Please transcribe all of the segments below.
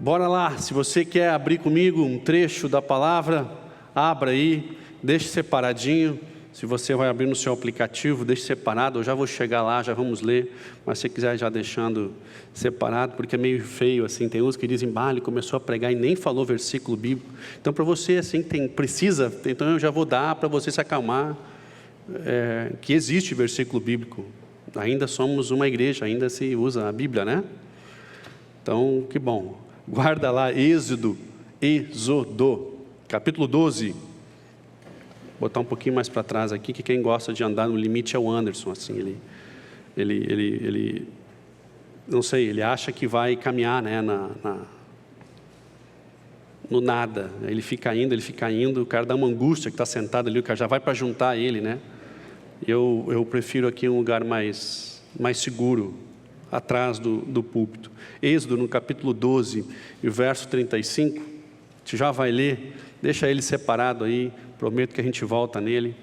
Bora lá, se você quer abrir comigo um trecho da palavra, abra aí, deixe separadinho. Se você vai abrir no seu aplicativo, deixe separado. Eu já vou chegar lá, já vamos ler. Mas se você quiser já deixando separado, porque é meio feio assim. Tem uns que dizem, ele começou a pregar e nem falou versículo bíblico. Então para você assim, precisa, então eu já vou dar para você se acalmar, que existe versículo bíblico. Ainda somos uma igreja, ainda se usa a Bíblia, né? Então, que bom. Guarda lá, Êxodo, capítulo 12. Vou botar um pouquinho mais para trás aqui, que quem gosta de andar no limite é o Anderson, assim, ele não sei, ele acha que vai caminhar, né, no nada, ele fica indo, o cara dá uma angústia que está sentado ali, o cara já vai para juntar ele, né? Eu prefiro aqui um lugar mais seguro, atrás do púlpito. Êxodo, no capítulo 12, e o verso 35, você já vai ler, deixa ele separado aí, prometo que a gente volta nele.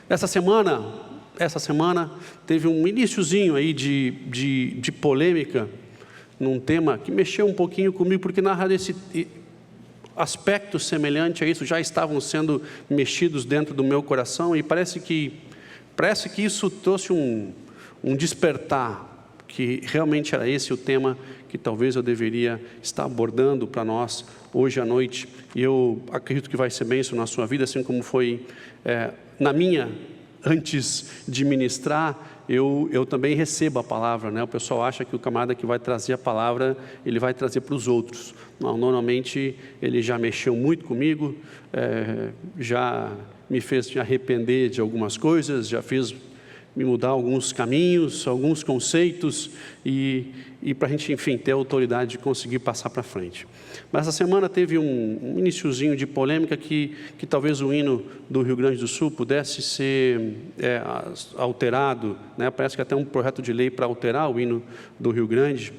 Essa semana teve um iniciozinho aí de polêmica, num tema que mexeu um pouquinho comigo, porque na realidade esse aspecto semelhante a isso já estavam sendo mexidos dentro do meu coração, e parece que isso trouxe um despertar, que realmente era esse o tema que talvez eu deveria estar abordando para nós hoje à noite, e eu acredito que vai ser bênção na sua vida, assim como foi na minha, antes de ministrar, eu também recebo a palavra, né? O pessoal acha que o camarada que vai trazer a palavra, ele vai trazer para os outros. Não, normalmente ele já mexeu muito comigo, já me fez me arrepender de algumas coisas, já fez me mudar alguns caminhos, alguns conceitos, e para a gente, enfim, ter a autoridade de conseguir passar para frente. Mas essa semana teve um iniciozinho de polêmica que talvez o hino do Rio Grande do Sul pudesse ser alterado, né? Parece que até um projeto de lei para alterar o hino do Rio Grande,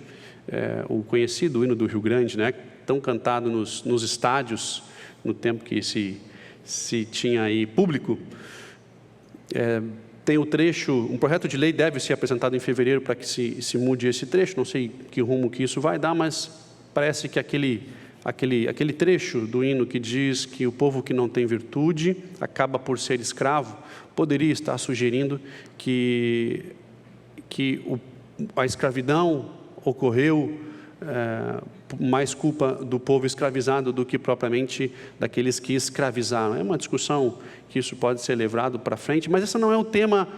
o conhecido hino do Rio Grande, né? Tão cantado nos estádios, no tempo que se tinha aí público. Tem o trecho, um projeto de lei deve ser apresentado em fevereiro para que se mude esse trecho, não sei que rumo que isso vai dar, mas parece que aquele trecho do hino que diz que o povo que não tem virtude acaba por ser escravo, poderia estar sugerindo que a escravidão ocorreu mais culpa do povo escravizado do que propriamente daqueles que escravizaram. É uma discussão que isso pode ser levado para frente, mas esse não é o tema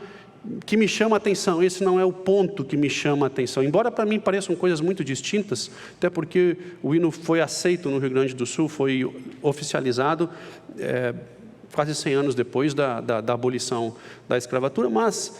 que me chama a atenção, esse não é o ponto que me chama a atenção, embora para mim pareçam coisas muito distintas, até porque o hino foi aceito no Rio Grande do Sul, foi oficializado quase 100 anos depois da abolição da escravatura, mas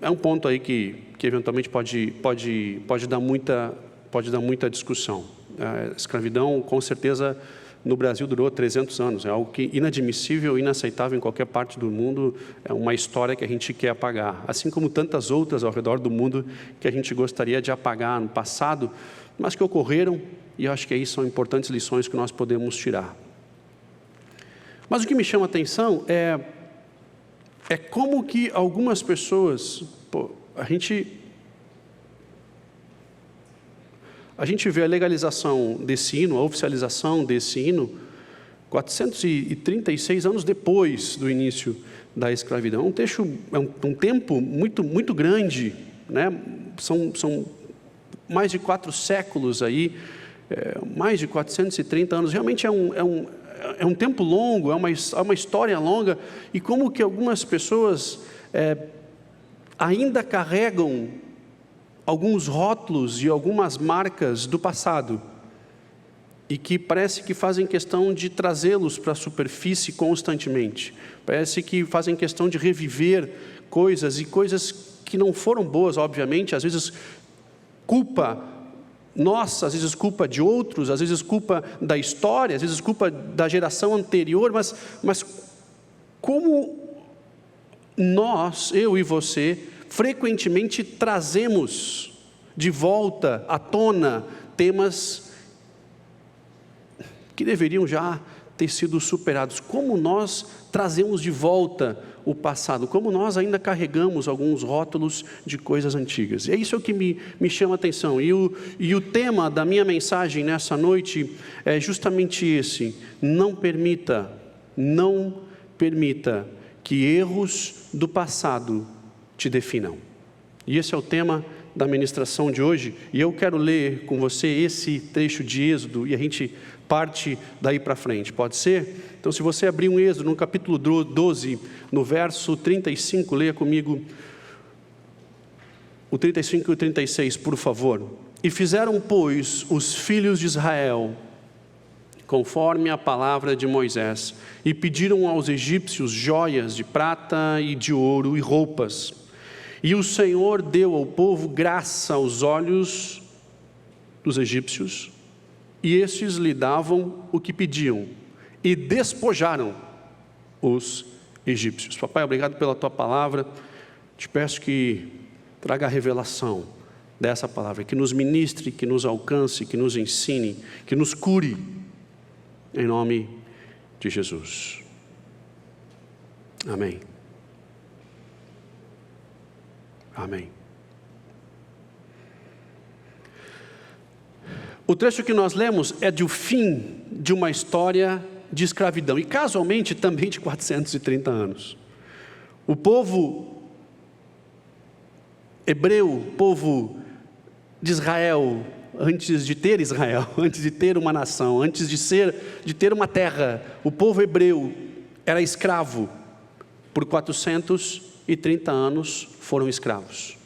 é um ponto aí que eventualmente pode dar muita discussão. A escravidão, com certeza, no Brasil durou 300 anos, é algo que inadmissível, inaceitável em qualquer parte do mundo, é uma história que a gente quer apagar, assim como tantas outras ao redor do mundo que a gente gostaria de apagar no passado, mas que ocorreram, e acho que aí são importantes lições que nós podemos tirar. Mas o que me chama a atenção é como que algumas pessoas, a gente vê a legalização desse hino, a oficialização desse hino, 436 anos depois do início da escravidão. É um tempo muito, muito grande, né? São mais de 4 séculos aí, mais de 430 anos, realmente é um tempo longo, é uma história longa, e como que algumas pessoas ainda carregam alguns rótulos e algumas marcas do passado, e que parece que fazem questão de trazê-los para a superfície constantemente, parece que fazem questão de reviver coisas, e coisas que não foram boas, obviamente, às vezes culpa nossa, às vezes culpa de outros, às vezes culpa da história, às vezes culpa da geração anterior, mas como nós, eu e você, frequentemente trazemos de volta à tona temas que deveriam já ter sido superados. Como nós trazemos de volta o passado, como nós ainda carregamos alguns rótulos de coisas antigas. E é isso que me chama a atenção. E o tema da minha mensagem nessa noite é justamente esse: não permita que erros do passado te definam. E esse é o tema da ministração de hoje, e eu quero ler com você esse trecho de Êxodo, e a gente parte daí para frente, pode ser? Então, se você abrir um Êxodo, no capítulo 12, no verso 35, leia comigo o 35 e o 36, por favor. E fizeram, pois, os filhos de Israel, conforme a palavra de Moisés, e pediram aos egípcios joias de prata e de ouro e roupas. E o Senhor deu ao povo graça aos olhos dos egípcios, e estes lhe davam o que pediam, e despojaram os egípcios. Papai, obrigado pela tua palavra. Te peço que traga a revelação dessa palavra, que nos ministre, que nos alcance, que nos ensine, que nos cure, em nome de Jesus. Amém. Amém. O trecho que nós lemos é do fim de uma história de escravidão, e casualmente também de 430 anos. O povo hebreu, o povo de Israel, antes de ter Israel, antes de ter uma nação, antes de ter uma terra, o povo hebreu era escravo. Por 430 anos foram escravos.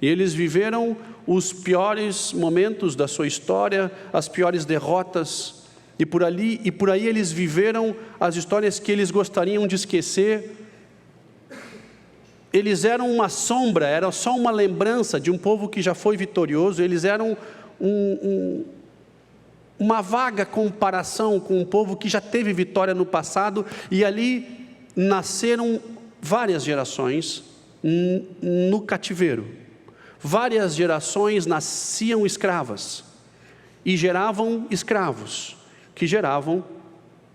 E eles viveram os piores momentos da sua história, as piores derrotas, e por aí eles viveram as histórias que eles gostariam de esquecer. Eles eram uma sombra, era só uma lembrança de um povo que já foi vitorioso. Eles eram uma vaga comparação com um povo que já teve vitória no passado, e ali nasceram várias gerações no cativeiro. Várias gerações nasciam escravas e geravam escravos, que geravam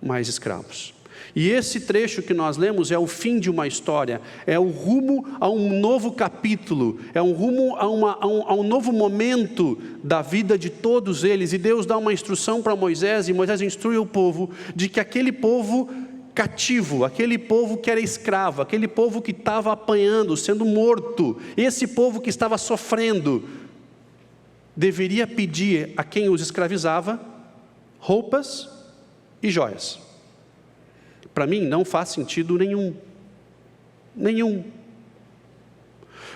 mais escravos. E esse trecho que nós lemos é o fim de uma história, é o rumo a um novo capítulo, é um rumo a um novo momento da vida de todos eles. E Deus dá uma instrução para Moisés, e Moisés instrui o povo de que aquele povo cativo, aquele povo que era escravo, aquele povo que estava apanhando, sendo morto, esse povo que estava sofrendo, deveria pedir a quem os escravizava roupas e joias. Para mim não faz sentido nenhum.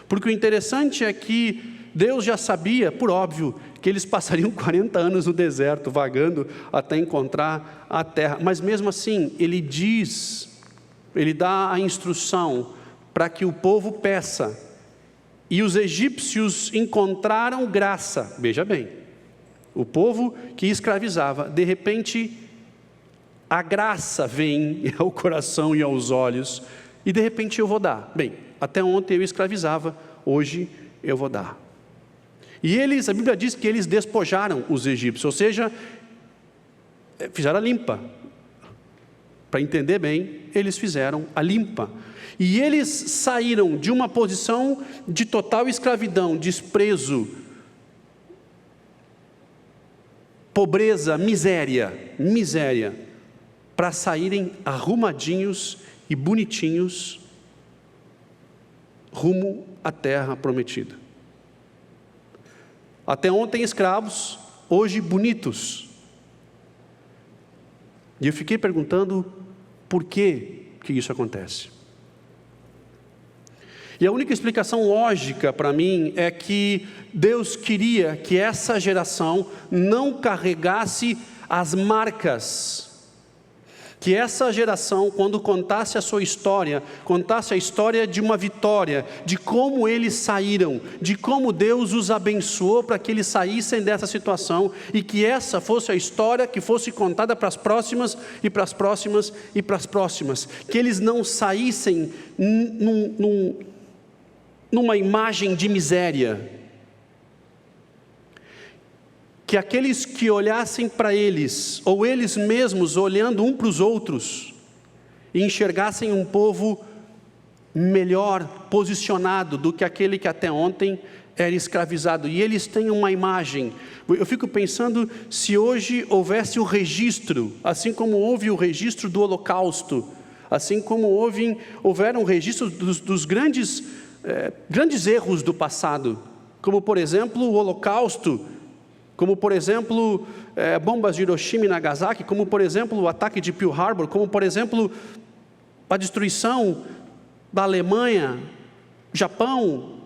Porque o interessante é que Deus já sabia, por óbvio, que eles passariam 40 anos no deserto, vagando até encontrar a terra. Mas mesmo assim, Ele dá a instrução para que o povo peça. E os egípcios encontraram graça. Veja bem, o povo que escravizava, de repente, a graça vem ao coração e aos olhos, e de repente eu vou dar. Bem, até ontem eu escravizava, hoje eu vou dar. E a Bíblia diz que eles despojaram os egípcios, ou seja, fizeram a limpa. Para entender bem, eles fizeram a limpa. E eles saíram de uma posição de total escravidão, desprezo, pobreza, miséria, para saírem arrumadinhos e bonitinhos, rumo à terra prometida. Até ontem escravos, hoje bonitos. E eu fiquei perguntando por que isso acontece. E a única explicação lógica para mim é que Deus queria que essa geração não carregasse as marcas, que essa geração, quando contasse a sua história, contasse a história de uma vitória, de como eles saíram, de como Deus os abençoou para que eles saíssem dessa situação, e que essa fosse a história que fosse contada para as próximas, e para as próximas, e para as próximas, que eles não saíssem numa imagem de miséria, que aqueles que olhassem para eles, ou eles mesmos olhando um para os outros, e enxergassem um povo melhor posicionado do que aquele que até ontem era escravizado. E eles têm uma imagem. Eu fico pensando se hoje houvesse o registro, assim como houve o registro do Holocausto, assim como houveram registros dos grandes erros do passado, como por exemplo o Holocausto, como por exemplo bombas de Hiroshima e Nagasaki, como por exemplo o ataque de Pearl Harbor, como por exemplo a destruição da Alemanha, Japão,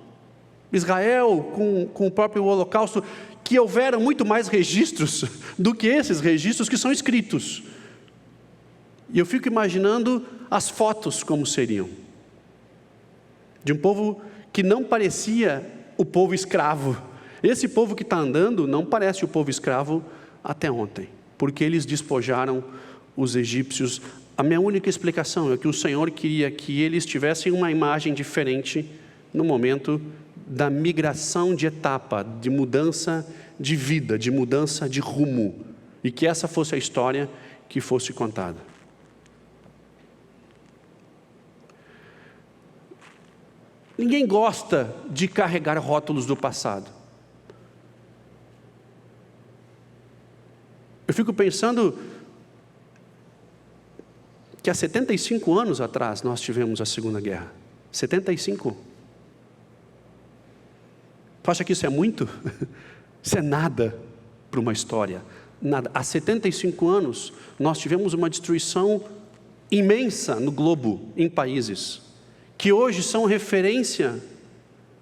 Israel, com o próprio Holocausto, que houveram muito mais registros do que esses registros que são escritos. E eu fico imaginando as fotos como seriam, de um povo que não parecia o povo escravo. Esse povo que está andando não parece o povo escravo até ontem, porque eles despojaram os egípcios. A minha única explicação é que o Senhor queria que eles tivessem uma imagem diferente no momento da migração de etapa, de mudança de vida, de mudança de rumo, e que essa fosse a história que fosse contada. Ninguém gosta de carregar rótulos do passado. Eu fico pensando que há 75 anos atrás nós tivemos a Segunda Guerra. 75. Tu acha que isso é muito? Isso é nada para uma história. Nada. Há 75 anos nós tivemos uma destruição imensa no globo, em países que hoje são referência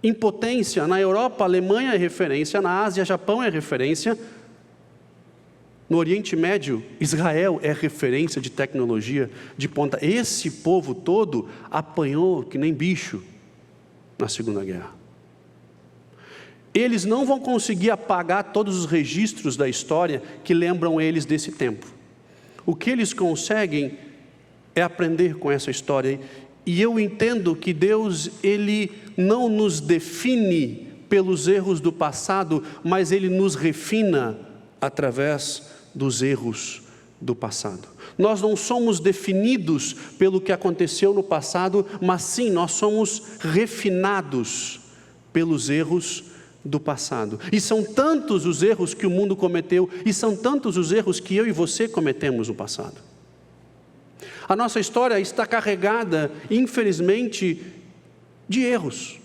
em potência. Na Europa, a Alemanha é referência, na Ásia, Japão é referência, no Oriente Médio, Israel é referência de tecnologia de ponta. Esse povo todo apanhou que nem bicho na Segunda Guerra. Eles não vão conseguir apagar todos os registros da história que lembram eles desse tempo. O que eles conseguem é aprender com essa história. E eu entendo que Deus, Ele não nos define pelos erros do passado, mas Ele nos refina através dos erros do passado. Nós não somos definidos pelo que aconteceu no passado, mas sim, nós somos refinados pelos erros do passado. E são tantos os erros que o mundo cometeu, e são tantos os erros que eu e você cometemos no passado. A nossa história está carregada, infelizmente, de erros,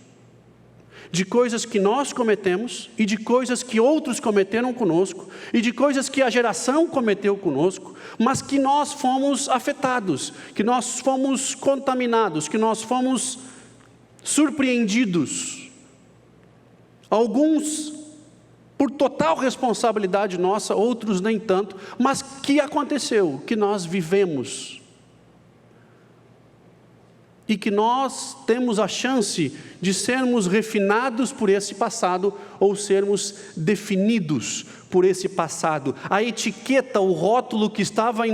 de coisas que nós cometemos, e de coisas que outros cometeram conosco, e de coisas que a geração cometeu conosco, mas que nós fomos afetados, que nós fomos contaminados, que nós fomos surpreendidos. Alguns por total responsabilidade nossa, outros nem tanto, mas que aconteceu, que nós vivemos. E que nós temos a chance de sermos refinados por esse passado, ou sermos definidos por esse passado. A etiqueta, o rótulo que estava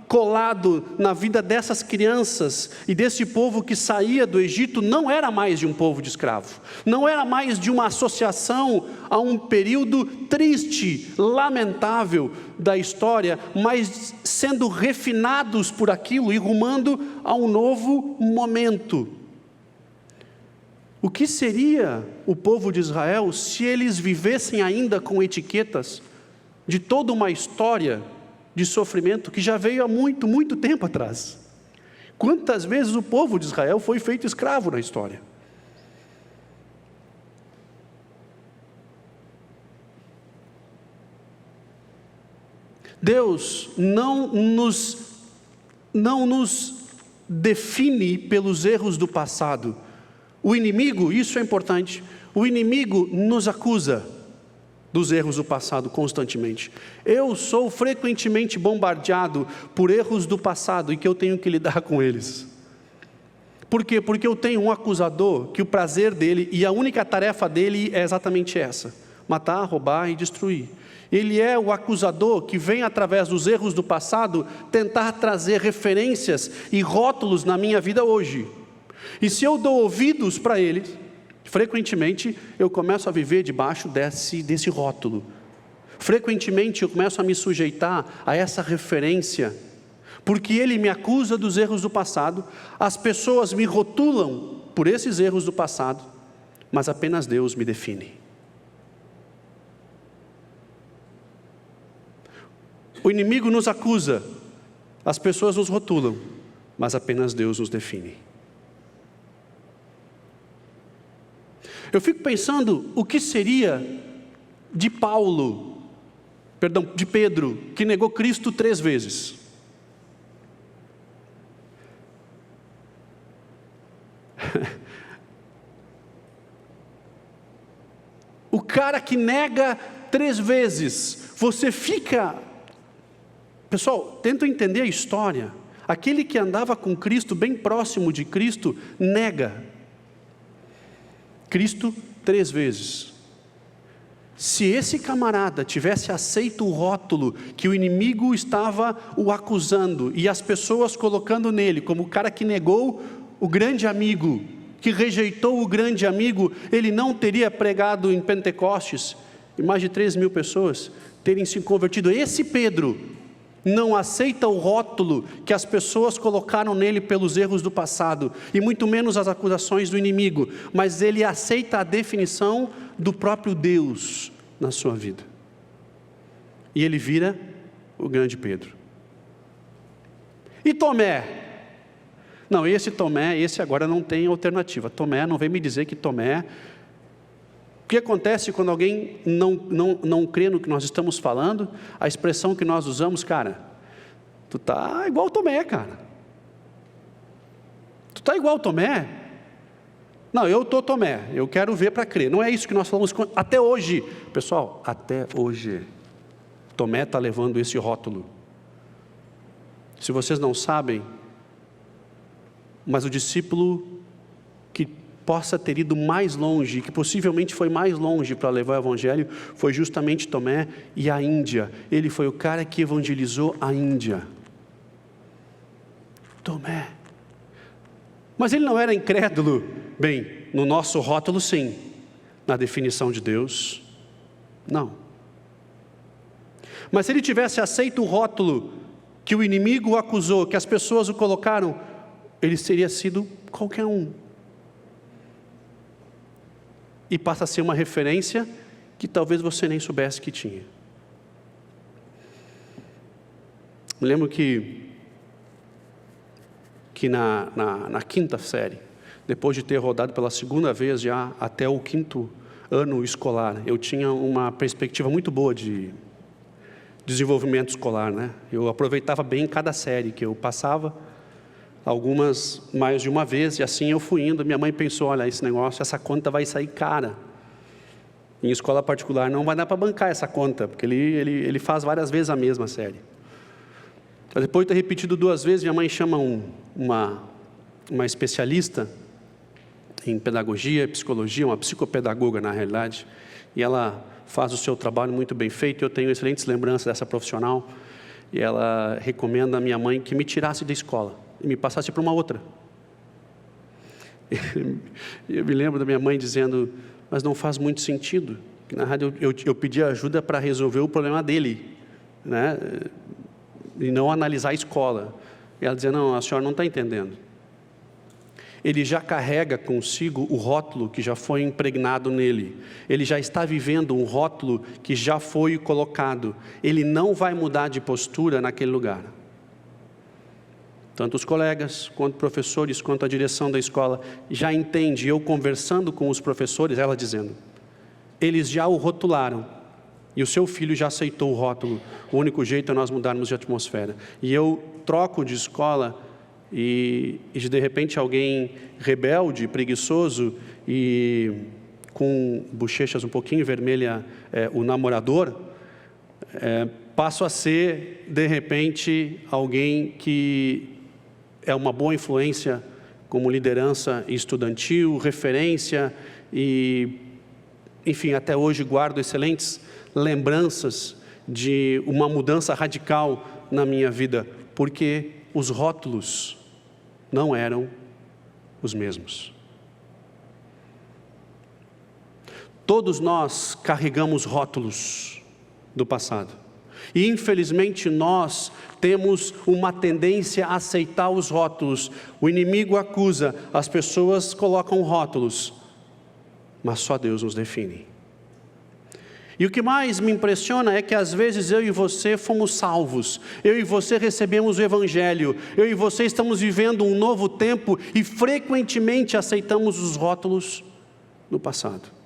colado na vida dessas crianças e desse povo que saía do Egito, não era mais de um povo de escravo, não era mais de uma associação a um período triste, lamentável da história, mas sendo refinados por aquilo e rumando a um novo momento. O que seria o povo de Israel se eles vivessem ainda com etiquetas de toda uma história de sofrimento que já veio há muito, muito tempo atrás? Quantas vezes o povo de Israel foi feito escravo na história? Deus não nos define pelos erros do passado. O inimigo, isso é importante, o inimigo nos acusa dos erros do passado constantemente. Eu sou frequentemente bombardeado por erros do passado e que eu tenho que lidar com eles. Por quê? Porque eu tenho um acusador que o prazer dele e a única tarefa dele é exatamente essa: matar, roubar e destruir. Ele é o acusador que vem através dos erros do passado tentar trazer referências e rótulos na minha vida hoje. E se eu dou ouvidos para ele, frequentemente eu começo a viver debaixo desse rótulo. Frequentemente eu começo a me sujeitar a essa referência, porque ele me acusa dos erros do passado, as pessoas me rotulam por esses erros do passado, mas apenas Deus me define. O inimigo nos acusa, as pessoas nos rotulam, mas apenas Deus nos define. Eu fico pensando o que seria de Pedro, que negou Cristo 3 vezes. O cara que nega 3 vezes, você fica... Pessoal, tenta entender a história. Aquele que andava com Cristo, bem próximo de Cristo, nega Cristo 3 vezes. Se esse camarada tivesse aceito o rótulo que o inimigo estava o acusando, e as pessoas colocando nele como o cara que negou o grande amigo, que rejeitou o grande amigo, ele não teria pregado em Pentecostes, e mais de 3.000 pessoas terem se convertido. Esse Pedro não aceita o rótulo que as pessoas colocaram nele pelos erros do passado, e muito menos as acusações do inimigo, mas ele aceita a definição do próprio Deus na sua vida, e ele vira o grande Pedro. E Tomé? Não, esse agora não tem alternativa. Tomé, não vem me dizer que Tomé... O que acontece quando alguém não crê no que nós estamos falando? A expressão que nós usamos, cara, tu está igual Tomé, cara. Tu está igual Tomé? Não, eu estou Tomé, eu quero ver para crer. Não é isso que nós falamos até hoje. Pessoal, até hoje, Tomé está levando esse rótulo. Se vocês não sabem, mas o discípulo que possa ter ido mais longe, que possivelmente foi mais longe para levar o evangelho, foi justamente Tomé e a Índia. Ele foi o cara que evangelizou a Índia. Tomé. Mas ele não era incrédulo? Bem, no nosso rótulo sim, na definição de Deus, não. Mas se ele tivesse aceito o rótulo que o inimigo o acusou, que as pessoas o colocaram, ele teria sido qualquer um. E passa a ser uma referência que talvez você nem soubesse que tinha. Me lembro que na 5ª série, depois de ter rodado pela 2ª vez já até o 5º ano escolar, eu tinha uma perspectiva muito boa de desenvolvimento escolar, né? Eu aproveitava bem cada série que eu passava, algumas mais de uma vez, e assim eu fui indo. Minha mãe pensou, olha, essa conta vai sair cara. Em escola particular não vai dar para bancar essa conta, porque ele faz várias vezes a mesma série. Mas depois de ter repetido 2 vezes, minha mãe chama uma especialista em pedagogia e psicologia, uma psicopedagoga na realidade, e ela faz o seu trabalho muito bem feito. Eu tenho excelentes lembranças dessa profissional, e ela recomenda à minha mãe que me tirasse da escola e me passasse para uma outra. Eu me lembro da minha mãe dizendo, mas não faz muito sentido. Na verdade, eu pedi ajuda para resolver o problema dele, né? E não analisar a escola. E ela dizia, não, a senhora não está entendendo. Ele já carrega consigo o rótulo que já foi impregnado nele. Ele já está vivendo um rótulo que já foi colocado. Ele não vai mudar de postura naquele lugar. Tanto os colegas, quanto professores, quanto a direção da escola já entende. Eu conversando com os professores, ela dizendo, eles já o rotularam, e o seu filho já aceitou o rótulo. O único jeito é nós mudarmos de atmosfera. E eu troco de escola, e de repente alguém rebelde, preguiçoso, e com bochechas um pouquinho vermelhas, o namorador, passo a ser, de repente, alguém que é uma boa influência como liderança estudantil, referência, e, enfim, até hoje guardo excelentes lembranças de uma mudança radical na minha vida, porque os rótulos não eram os mesmos. Todos nós carregamos rótulos. do passado. E infelizmente nós temos uma tendência a aceitar os rótulos. O inimigo acusa, as pessoas colocam rótulos, mas só Deus nos define. E o que mais me impressiona é que às vezes eu e você fomos salvos, eu e você recebemos o Evangelho, eu e você estamos vivendo um novo tempo e frequentemente aceitamos os rótulos do passado.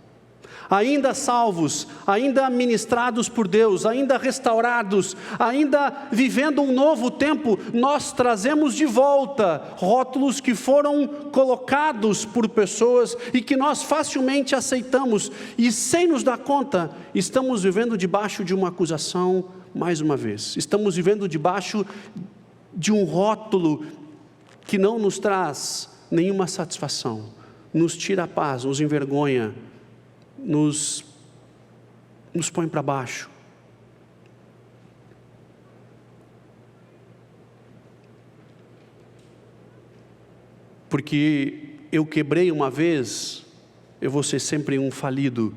Ainda salvos, ainda ministrados por Deus, ainda restaurados, ainda vivendo um novo tempo, nós trazemos de volta rótulos que foram colocados por pessoas e que nós facilmente aceitamos, e sem nos dar conta, estamos vivendo debaixo de uma acusação mais uma vez, estamos vivendo debaixo de um rótulo que não nos traz nenhuma satisfação, nos tira a paz, nos envergonha, nos põe para baixo. Porque eu quebrei uma vez, eu vou ser sempre um falido,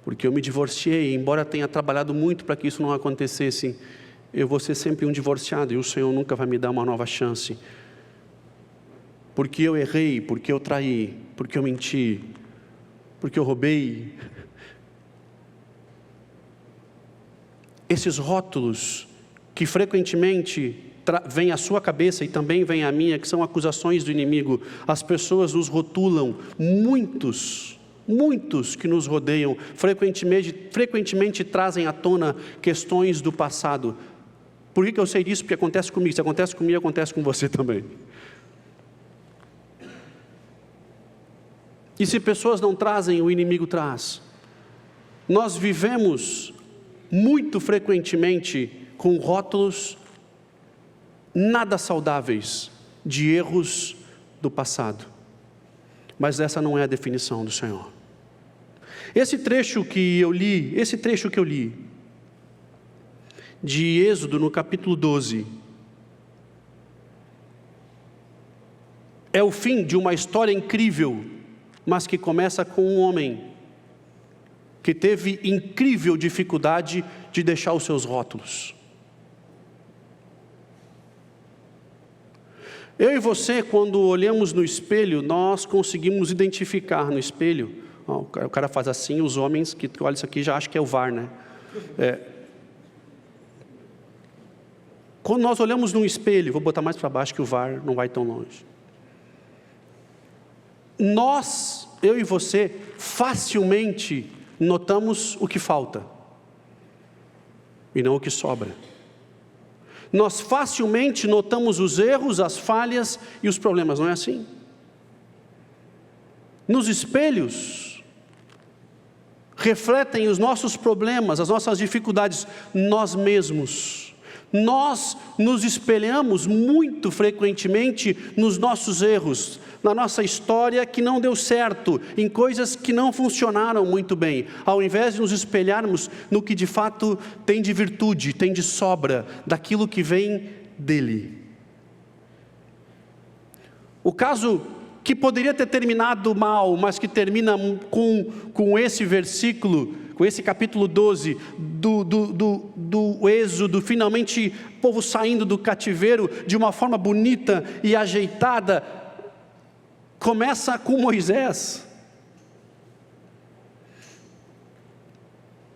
porque eu me divorciei, embora tenha trabalhado muito para que isso não acontecesse, eu vou ser sempre um divorciado, e o Senhor nunca vai me dar uma nova chance, porque eu errei, porque eu traí, porque eu menti, porque eu roubei. Esses rótulos que frequentemente vêm à sua cabeça e também vêm à minha, que são acusações do inimigo. As pessoas nos rotulam, muitos que nos rodeiam, frequentemente trazem à tona questões do passado. Por que eu sei disso? Porque acontece comigo. Se acontece comigo, acontece com você também. E se pessoas não trazem, o inimigo traz. Nós vivemos muito frequentemente com rótulos nada saudáveis de erros do passado. Mas essa não é a definição do Senhor. Esse trecho que eu li, de Êxodo no capítulo 12, é o fim de uma história incrível, mas que começa com um homem que teve incrível dificuldade de deixar os seus rótulos. Eu e você, quando olhamos no espelho, nós conseguimos identificar no espelho. O cara faz assim, os homens que olham isso aqui já acham que é o VAR, né? Quando nós olhamos no espelho, vou botar mais para baixo que o VAR não vai tão longe. Nós, eu e você, facilmente notamos o que falta e não o que sobra. Nós facilmente notamos os erros, as falhas e os problemas, não é assim? Nos espelhos refletem os nossos problemas, as nossas dificuldades, nós mesmos. Nós nos espelhamos muito frequentemente nos nossos erros, na nossa história que não deu certo, em coisas que não funcionaram muito bem, ao invés de nos espelharmos no que de fato tem de virtude, tem de sobra, daquilo que vem dele. O caso que poderia ter terminado mal, mas que termina com esse versículo, com esse capítulo 12 do Êxodo, finalmente o povo saindo do cativeiro de uma forma bonita e ajeitada, começa com Moisés.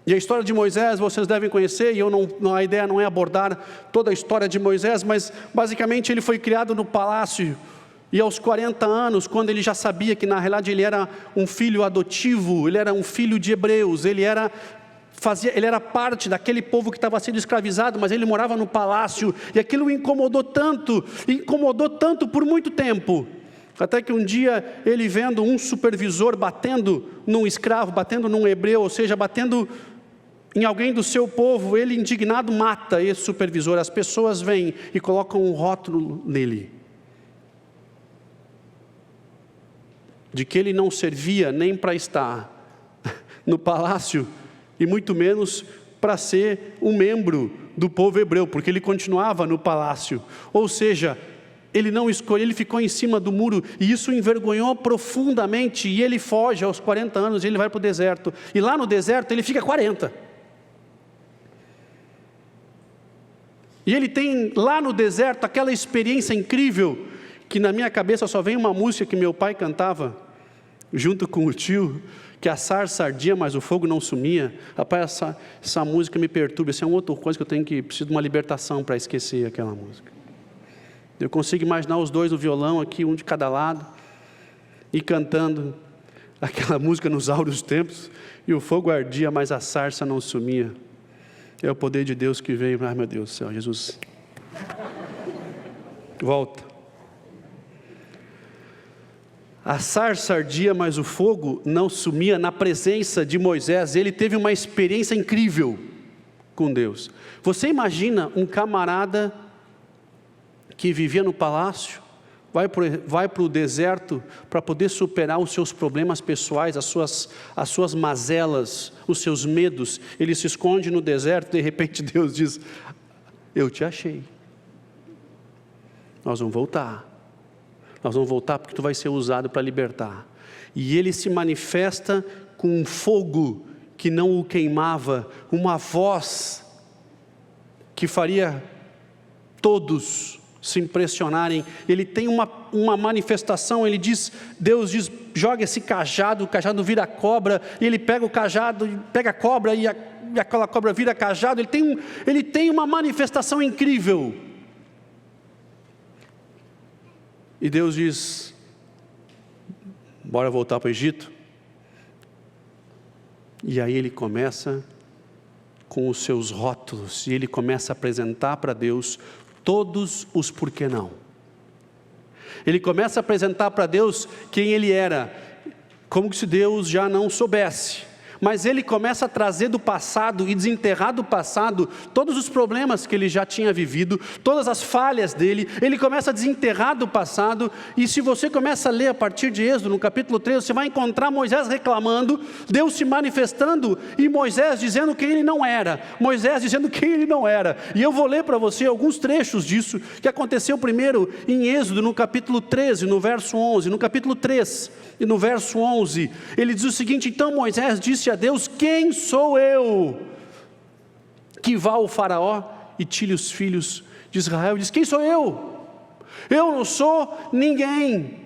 E a história de Moisés vocês devem conhecer, e a ideia não é abordar toda a história de Moisés, mas basicamente ele foi criado no palácio, e aos 40 anos, quando ele já sabia que na realidade ele era um filho adotivo, ele era um filho de hebreus, ele era parte daquele povo que estava sendo escravizado, mas ele morava no palácio, e aquilo o incomodou tanto por muito tempo, até que um dia ele vendo um supervisor batendo num escravo, batendo num hebreu, ou seja, batendo em alguém do seu povo, ele indignado mata esse supervisor. As pessoas vêm e colocam um rótulo nele, de que ele não servia nem para estar no palácio, e muito menos para ser um membro do povo hebreu, porque ele continuava no palácio. Ou seja, ele não escolheu, ele ficou em cima do muro, e isso o envergonhou profundamente, e ele foge aos 40 anos, e ele vai para o deserto, e lá no deserto ele fica 40. E ele tem lá no deserto aquela experiência incrível, que na minha cabeça só vem uma música que meu pai cantava, junto com o tio, que a sarça ardia, mas o fogo não sumia. Rapaz, essa música me perturba. Essa é uma outra coisa que preciso de uma libertação para esquecer aquela música. Eu consigo imaginar os dois no violão aqui, um de cada lado, e cantando aquela música nos áureos tempos, e o fogo ardia, mas a sarça não sumia. É o poder de Deus que veio. Ai meu Deus do céu, Jesus. Volta. A sarça ardia, mas o fogo não sumia na presença de Moisés. Ele teve uma experiência incrível com Deus. Você imagina um camarada que vivia no palácio, vai para o deserto para poder superar os seus problemas pessoais, as suas mazelas, os seus medos. Ele se esconde no deserto, de repente Deus diz: eu te achei, nós vamos voltar porque tu vai ser usado para libertar. E ele se manifesta com um fogo que não o queimava, uma voz que faria todos se impressionarem. Ele tem uma manifestação, Deus diz: joga esse cajado, o cajado vira cobra, e ele pega o cajado, pega a cobra, e aquela cobra vira cajado. Ele tem uma manifestação incrível. E Deus diz: bora voltar para o Egito? E aí ele começa com os seus rótulos, e ele começa a apresentar para Deus todos os porquê não. Ele começa a apresentar para Deus quem ele era, como se Deus já não soubesse. Mas ele começa a trazer do passado e desenterrar do passado todos os problemas que ele já tinha vivido, todas as falhas dele. Ele começa a desenterrar do passado. E se você começa a ler a partir de Êxodo, no capítulo 3, você vai encontrar Moisés reclamando, Deus se manifestando e Moisés dizendo quem ele não era. Moisés dizendo quem ele não era. E eu vou ler para você alguns trechos disso, que aconteceu primeiro em Êxodo, no capítulo 13, no verso 11. No capítulo 3 e no verso 11, ele diz o seguinte: então Moisés disse a Deus: quem sou eu que vá ao faraó e tire os filhos de Israel? Ele diz: quem sou eu? Eu não sou ninguém.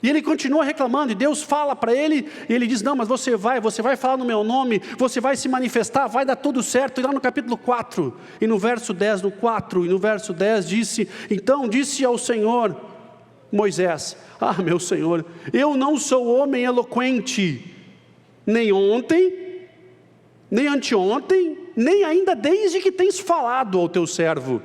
E ele continua reclamando, e Deus fala para ele, e ele diz: não, mas você vai falar no meu nome, você vai se manifestar, vai dar tudo certo. E lá no capítulo 4, e no verso 10, no 4 e no verso 10, então disse ao Senhor Moisés: ah, meu Senhor, eu não sou homem eloquente, nem ontem, nem anteontem, nem ainda desde que tens falado ao teu servo,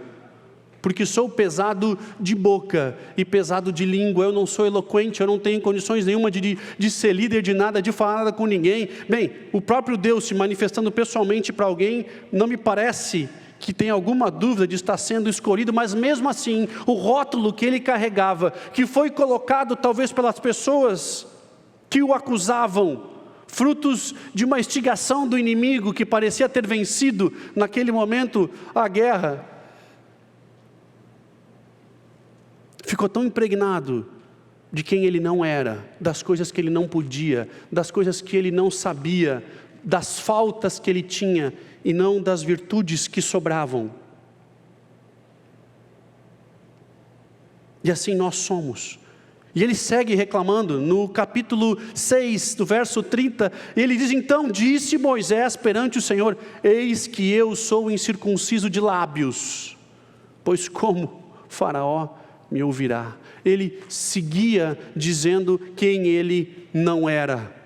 porque sou pesado de boca e pesado de língua. Eu não sou eloquente, eu não tenho condições nenhuma de ser líder de nada, de falar nada com ninguém. Bem, o próprio Deus se manifestando pessoalmente para alguém, não me parece que tem alguma dúvida de estar sendo escolhido, mas mesmo assim, o rótulo que ele carregava, que foi colocado talvez pelas pessoas que o acusavam, frutos de uma instigação do inimigo que parecia ter vencido naquele momento a guerra, ficou tão impregnado de quem ele não era, das coisas que ele não podia, das coisas que ele não sabia, das faltas que ele tinha, e não das virtudes que sobravam. E assim nós somos. E ele segue reclamando, no capítulo 6, do verso 30, ele diz: então disse Moisés perante o Senhor: eis que eu sou incircunciso de lábios, pois como Faraó me ouvirá? Ele seguia dizendo quem ele não era.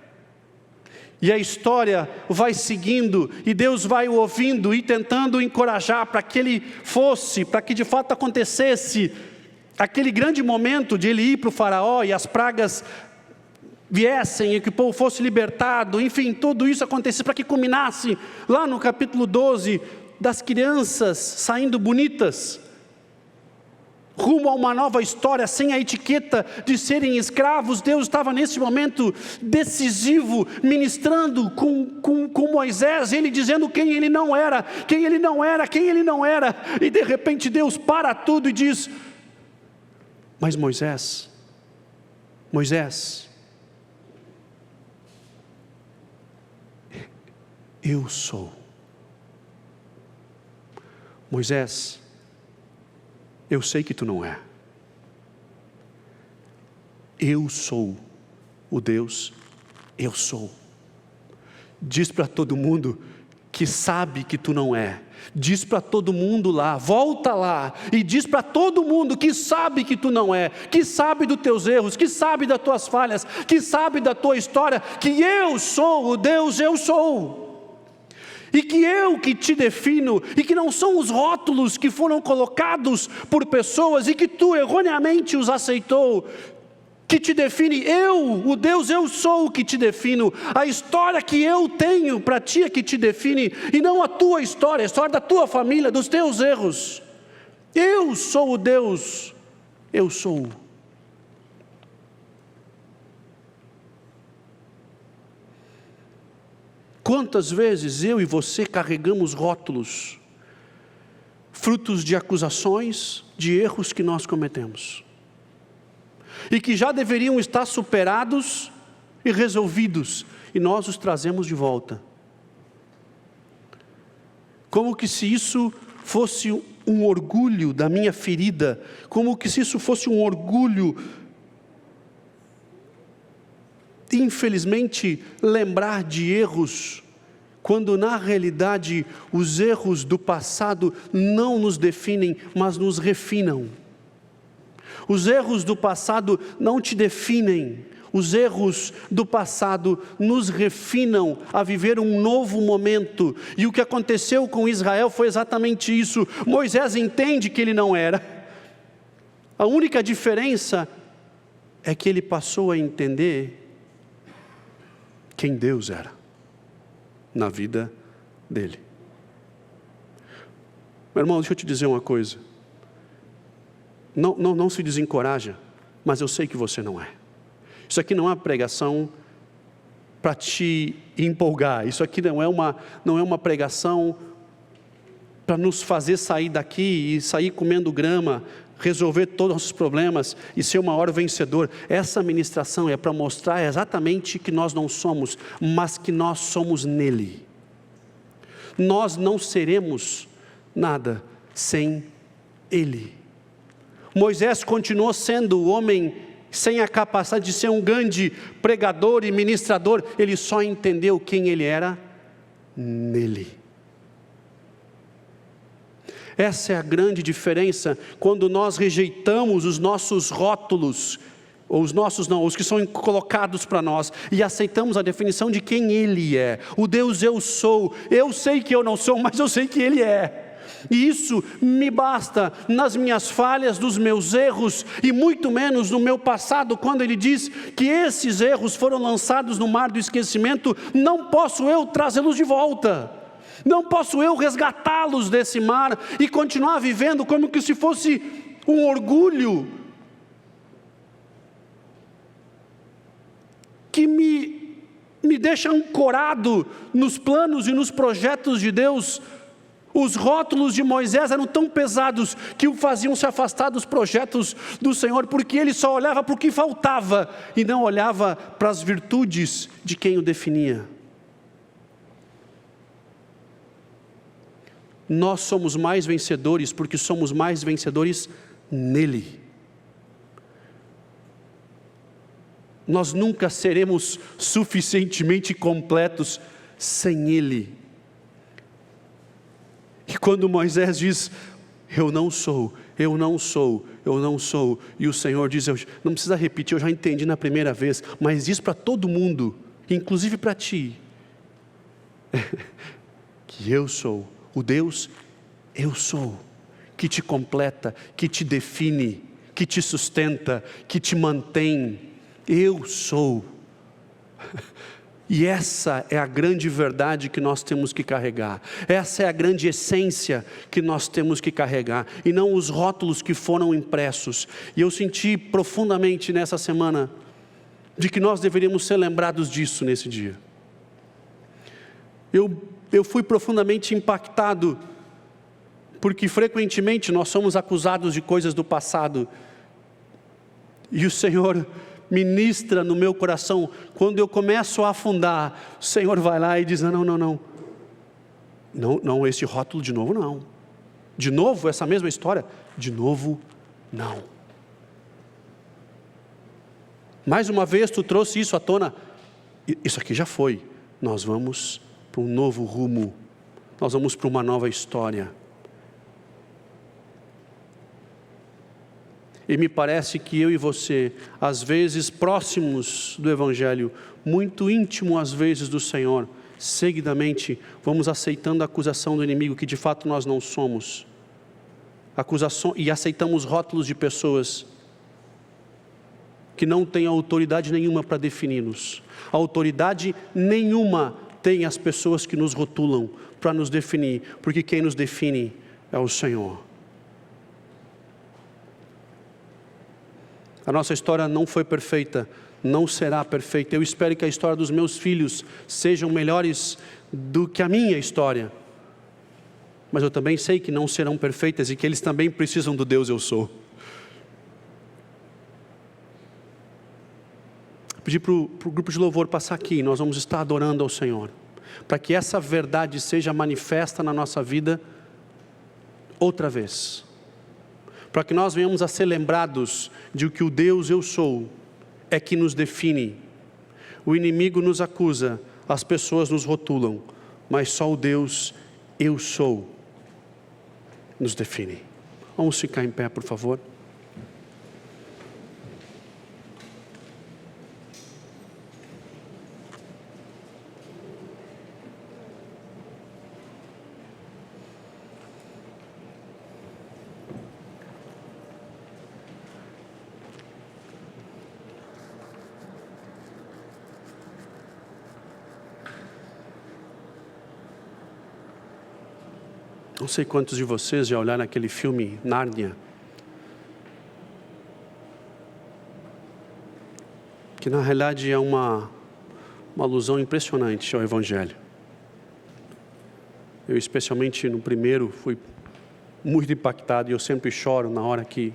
E a história vai seguindo, e Deus vai o ouvindo e tentando encorajar para que ele fosse, para que de fato acontecesse aquele grande momento de ele ir para o faraó e as pragas viessem e que o povo fosse libertado. Enfim, tudo isso acontecesse para que culminasse lá no capítulo 12, das crianças saindo bonitas, rumo a uma nova história, sem a etiqueta de serem escravos. Deus estava nesse momento decisivo, ministrando com Moisés, ele dizendo quem ele não era, quem ele não era, quem ele não era. E de repente Deus para tudo e diz: mas Moisés, eu sou. Moisés, eu sei que tu não é. Eu sou o Deus, eu sou. Diz para todo mundo que sabe que tu não é. Diz para todo mundo lá, volta lá e diz para todo mundo que sabe que tu não é, que sabe dos teus erros, que sabe das tuas falhas, que sabe da tua história, que eu sou o Deus, eu sou. E que eu que te defino, e que não são os rótulos que foram colocados por pessoas e que tu erroneamente os aceitou, que te define, eu, o Deus eu sou o que te defino, a história que eu tenho para ti é que te define, e não a tua história, a história da tua família, dos teus erros. Eu sou o Deus, eu sou. Quantas vezes eu e você carregamos rótulos, frutos de acusações, de erros que nós cometemos, e que já deveriam estar superados e resolvidos, e nós os trazemos de volta, como que se isso fosse um orgulho da minha ferida, como que se isso fosse um orgulho, infelizmente, lembrar de erros, quando na realidade os erros do passado não nos definem, mas nos refinam. Os erros do passado não te definem, os erros do passado nos refinam a viver um novo momento, e o que aconteceu com Israel foi exatamente isso. Moisés entende que ele não era, a única diferença é que ele passou a entender quem Deus era na vida dele. Meu irmão, deixa eu te dizer uma coisa, não se desencoraja, mas eu sei que você não é. Isso aqui não é uma pregação para te empolgar, isso aqui não é uma pregação para nos fazer sair daqui e sair comendo grama, resolver todos os problemas e ser o maior vencedor. Essa ministração é para mostrar exatamente que nós não somos, mas que nós somos nele. Nós não seremos nada sem ele. Moisés continuou sendo o homem sem a capacidade de ser um grande pregador e ministrador, ele só entendeu quem ele era nele. Essa é a grande diferença quando nós rejeitamos os nossos rótulos, ou os que são colocados para nós, e aceitamos a definição de quem ele é, o Deus eu sou. Eu sei que eu não sou, mas eu sei que ele é. E isso me basta nas minhas falhas, nos meus erros, e muito menos no meu passado, quando ele diz que esses erros foram lançados no mar do esquecimento, não posso eu trazê-los de volta, não posso eu resgatá-los desse mar, e continuar vivendo como que se fosse um orgulho, que me deixa ancorado nos planos e nos projetos de Deus. Os rótulos de Moisés eram tão pesados que o faziam se afastar dos projetos do Senhor, porque ele só olhava para o que faltava e não olhava para as virtudes de quem o definia. Nós somos mais vencedores porque somos mais vencedores nele. Nós nunca seremos suficientemente completos sem ele. E quando Moisés diz, eu não sou, eu não sou, eu não sou, e o Senhor diz, não precisa repetir, eu já entendi na primeira vez, mas diz para todo mundo, inclusive para ti, que eu sou o Deus, eu sou, que te completa, que te define, que te sustenta, que te mantém, eu sou. E essa é a grande verdade que nós temos que carregar, essa é a grande essência que nós temos que carregar, e não os rótulos que foram impressos. E eu senti profundamente nessa semana, de que nós deveríamos ser lembrados disso nesse dia. Eu fui profundamente impactado, porque frequentemente nós somos acusados de coisas do passado, e o Senhor ministra no meu coração, quando eu começo a afundar, o Senhor vai lá e diz, não, esse rótulo de novo não, De novo essa mesma história? De novo, não. Mais uma vez tu trouxe isso à tona. Isso aqui já foi. Nós vamos para um novo rumo. Nós vamos para uma nova história. E me parece que eu e você, às vezes próximos do Evangelho, muito íntimo às vezes do Senhor, seguidamente vamos aceitando a acusação do inimigo que de fato nós não somos. E aceitamos rótulos de pessoas que não têm autoridade nenhuma para definir-nos. Autoridade nenhuma tem as pessoas que nos rotulam para nos definir, porque quem nos define é o Senhor. A nossa história não foi perfeita, não será perfeita. Eu espero que a história dos meus filhos sejam melhores do que a minha história. Mas eu também sei que não serão perfeitas e que eles também precisam do Deus eu sou. Pedir para o grupo de louvor passar aqui, nós vamos estar adorando ao Senhor, para que essa verdade seja manifesta na nossa vida outra vez. Para que nós venhamos a ser lembrados de que o Deus eu sou é que nos define. O inimigo nos acusa, as pessoas nos rotulam, mas só o Deus eu sou nos define. Vamos ficar em pé, por favor. Não sei quantos de vocês já olharam aquele filme Nárnia, que na realidade é uma alusão impressionante ao Evangelho. Eu especialmente no primeiro fui muito impactado e eu sempre choro na hora que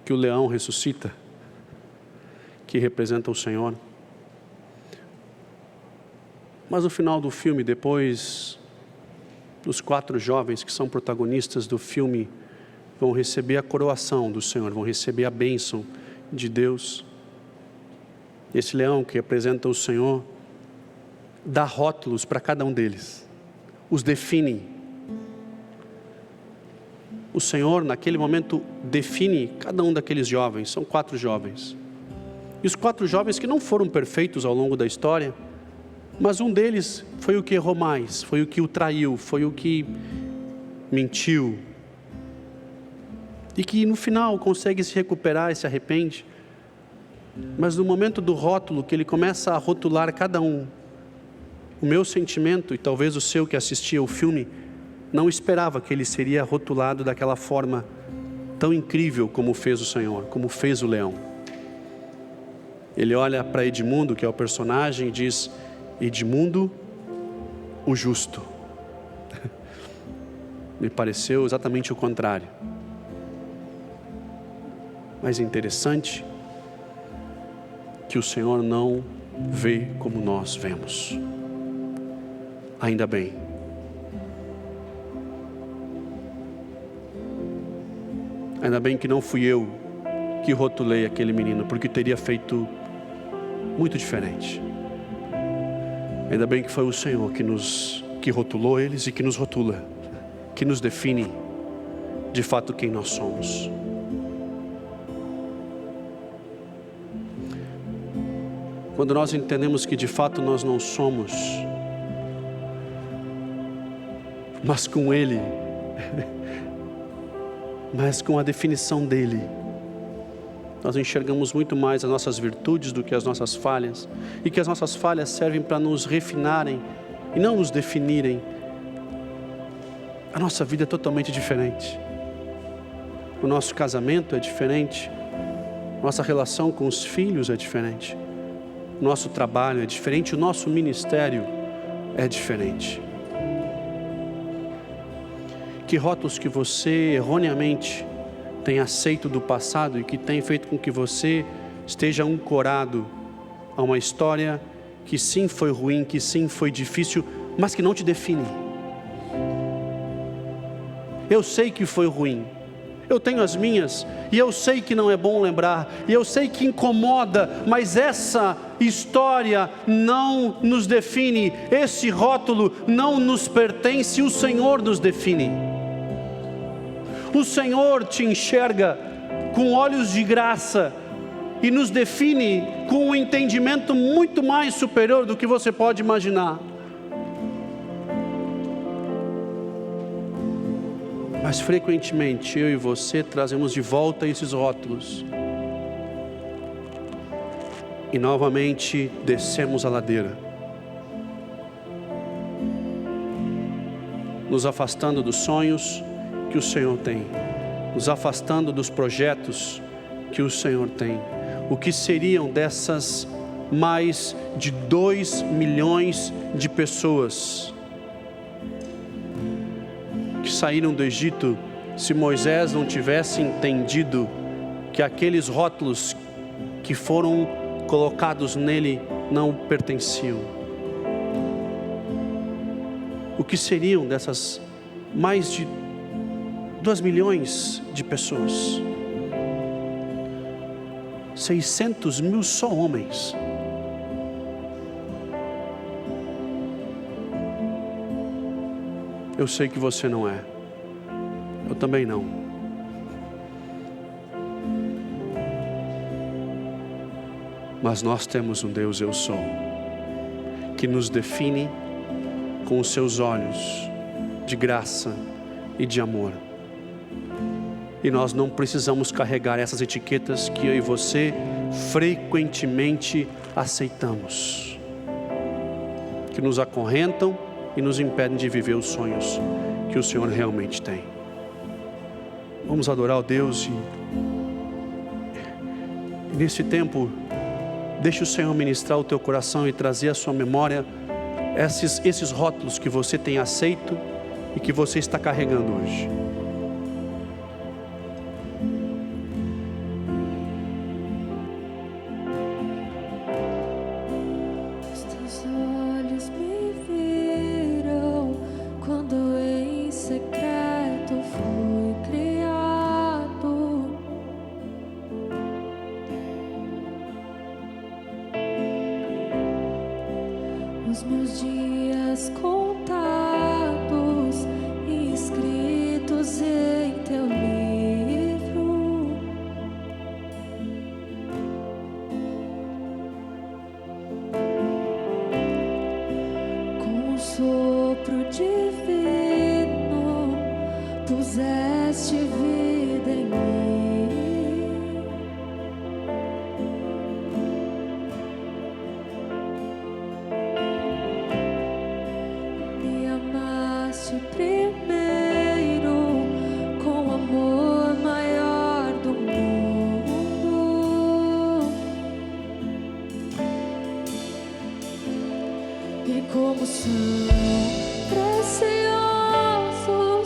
o leão ressuscita, que representa o Senhor. Mas no final do filme, depois os 4 jovens que são protagonistas do filme vão receber a coroação do Senhor, vão receber a bênção de Deus. Esse leão que representa o Senhor dá rótulos para cada um deles, os define. O Senhor naquele momento define cada um daqueles jovens, são 4 jovens. E os 4 jovens que não foram perfeitos ao longo da história, mas um deles foi o que errou mais, foi o que o traiu, foi o que mentiu. E que no final consegue se recuperar e se arrepende. Mas no momento do rótulo, que ele começa a rotular cada um, o meu sentimento, e talvez o seu que assistia o filme, não esperava que ele seria rotulado daquela forma tão incrível como fez o Senhor, como fez o leão. Ele olha para Edmundo, que é o personagem, e diz: Edmundo, o justo. Me pareceu exatamente o contrário. Mas é interessante que o Senhor não vê como nós vemos. Ainda bem. Ainda bem que não fui eu que rotulei aquele menino, porque teria feito muito diferente. Ainda bem que foi o Senhor que rotulou eles e que nos rotula, que nos define de fato quem nós somos. Quando nós entendemos que de fato nós não somos, mas com Ele, mas com a definição dEle, nós enxergamos muito mais as nossas virtudes do que as nossas falhas, e que as nossas falhas servem para nos refinarem e não nos definirem. A nossa vida é totalmente diferente. O nosso casamento é diferente, nossa relação com os filhos é diferente, o nosso trabalho é diferente, o nosso ministério é diferente. Que rótulos que você erroneamente tem aceito do passado e que tem feito com que você esteja ancorado a uma história que sim foi ruim, que sim foi difícil, mas que não te define. eu sei que foi ruim. Eu tenho as minhas, e eu sei que não é bom lembrar, e eu sei que incomoda, mas essa história não nos define, esse rótulo não nos pertence, o Senhor nos define. O Senhor te enxerga com olhos de graça, e nos define com um entendimento muito mais superior do que você pode imaginar. Mas frequentemente eu e você trazemos de volta esses rótulos e novamente descemos a ladeira, nos afastando dos sonhos que o Senhor tem, nos afastando dos projetos que o Senhor tem. O que seriam dessas mais de 2 milhões de pessoas que saíram do Egito, se Moisés não tivesse entendido que aqueles rótulos que foram colocados nele não pertenciam? O que seriam dessas mais de 2 milhões de pessoas? 600 mil só homens. Eu sei que você não é. Eu também não. Mas nós temos um Deus eu sou, que nos define com os seus olhos de graça e de amor. E nós não precisamos carregar essas etiquetas que eu e você frequentemente aceitamos, que nos acorrentam e nos impedem de viver os sonhos que o Senhor realmente tem. Vamos adorar o Deus e nesse tempo, deixe o Senhor ministrar o teu coração e trazer à sua memória esses rótulos que você tem aceito e que você está carregando hoje. Os meus dias contados, escritos em teu livro. Com um sopro divino, puseste vida em mim. Primeiro, com amor maior do mundo, e como são preciosos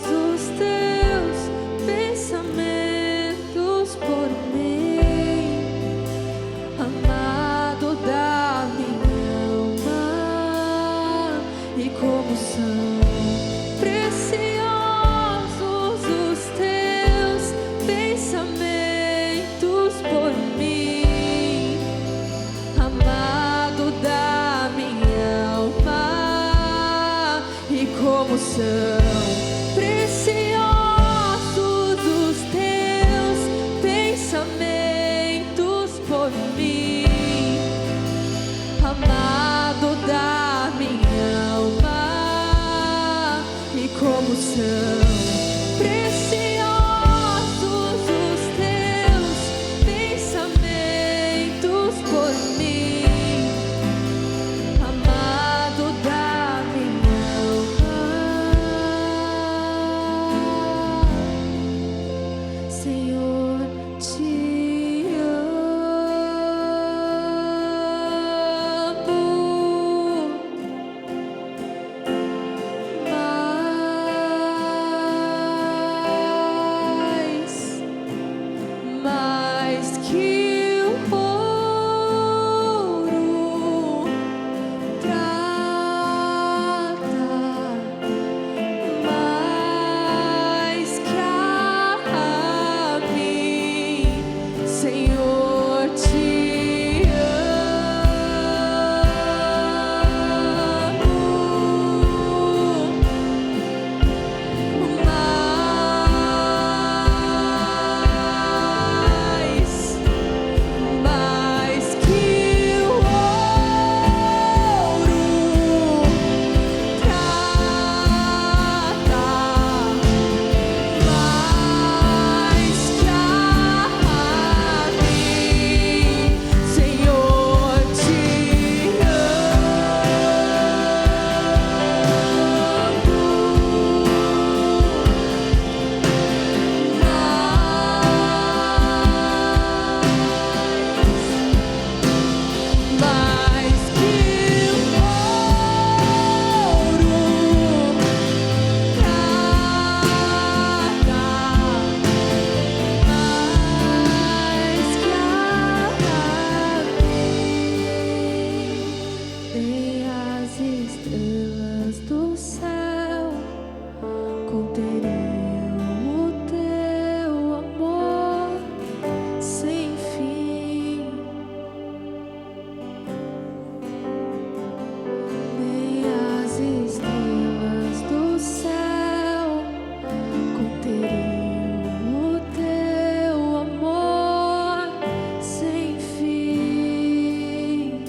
os teus pensamentos por mim, amado da minha alma, e como são preciosos os teus pensamentos por mim, amado da minha alma, e como são preciosos os teus pensamentos por mim, amado da minha alma, como são preciosos os teus pensamentos por mim, amado da minha alma. Senhor, te amo. estrelas do céu conteriam o teu amor sem fim, nem as estrelas do céu conteriam o teu amor sem fim,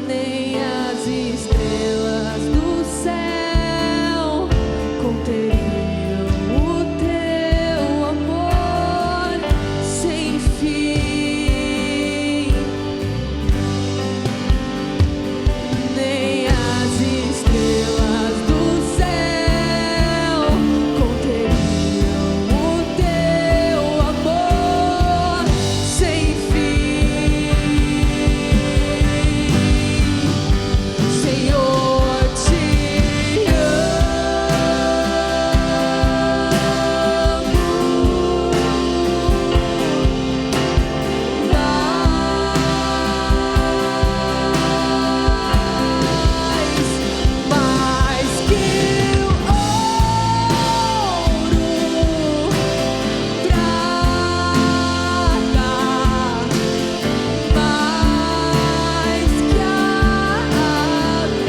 nem as estrelas do céu conteriam o teu amor sem fim, nem as estrelas do céu conteriam o teu amor sem fim. Senhor, te mais que o ouro, prata, mais que a mim.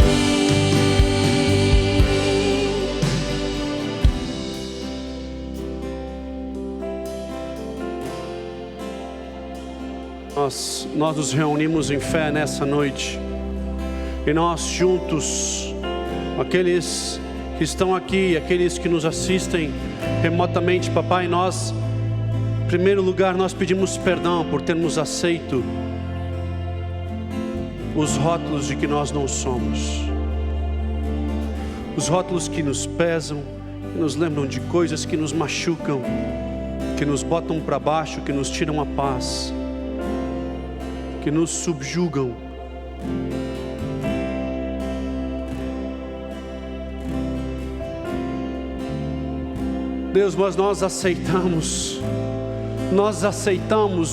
Nós nos reunimos em fé nessa noite, e nós juntos, aqueles que estão aqui, aqueles que nos assistem remotamente, papai, nós, em primeiro lugar, nós pedimos perdão por termos aceito os rótulos de que nós não somos, os rótulos que nos pesam, que nos lembram de coisas que nos machucam, que nos botam para baixo, que nos tiram a paz, que nos subjugam. Deus, mas nós aceitamos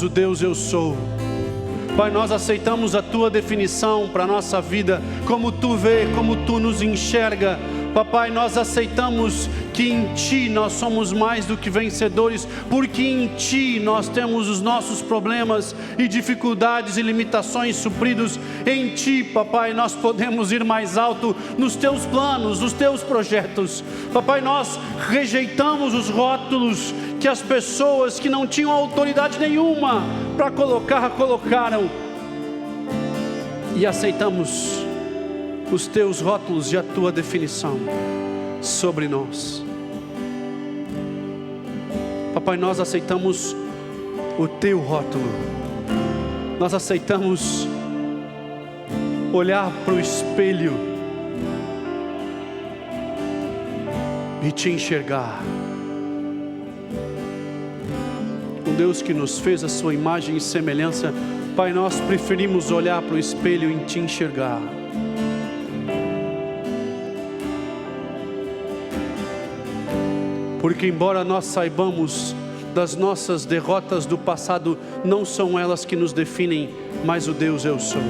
o Deus eu sou. Pai, nós aceitamos a Tua definição para a nossa vida, como Tu vê, como Tu nos enxerga. Papai, nós aceitamos que em Ti nós somos mais do que vencedores, porque em Ti nós temos os nossos problemas e dificuldades e limitações supridos. Em Ti, papai, nós podemos ir mais alto nos Teus planos, nos Teus projetos. Papai, nós rejeitamos os rótulos que as pessoas que não tinham autoridade nenhuma para colocaram, e aceitamos os Teus rótulos e a Tua definição sobre nós. Papai, nós aceitamos o Teu rótulo, nós aceitamos olhar para o espelho e Te enxergar. O Deus que nos fez a Sua imagem e semelhança, Pai, nós preferimos olhar para o espelho e Te enxergar. Porque embora nós saibamos das nossas derrotas do passado, não são elas que nos definem, mas o Deus eu sou.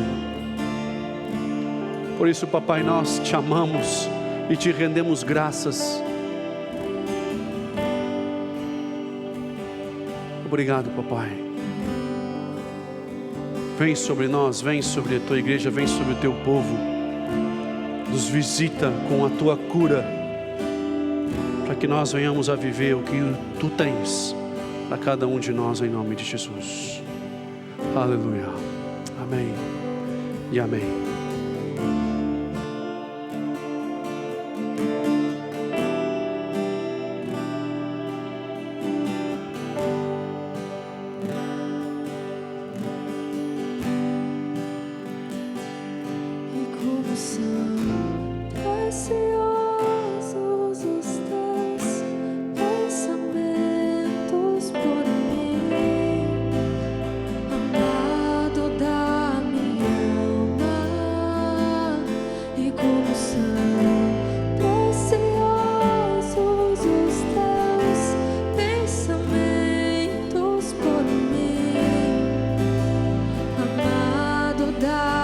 Por isso, papai, nós Te amamos e Te rendemos graças. Obrigado, papai. Vem sobre nós, vem sobre a Tua igreja, vem sobre o Teu povo. Nos visita com a Tua cura, para que nós venhamos a viver o que Tu tens para cada um de nós, em nome de Jesus. Aleluia. Amém e amém. E como são preciosos os Teus pensamentos por mim, amado da minha alma. E como são preciosos os Teus pensamentos por mim, amado da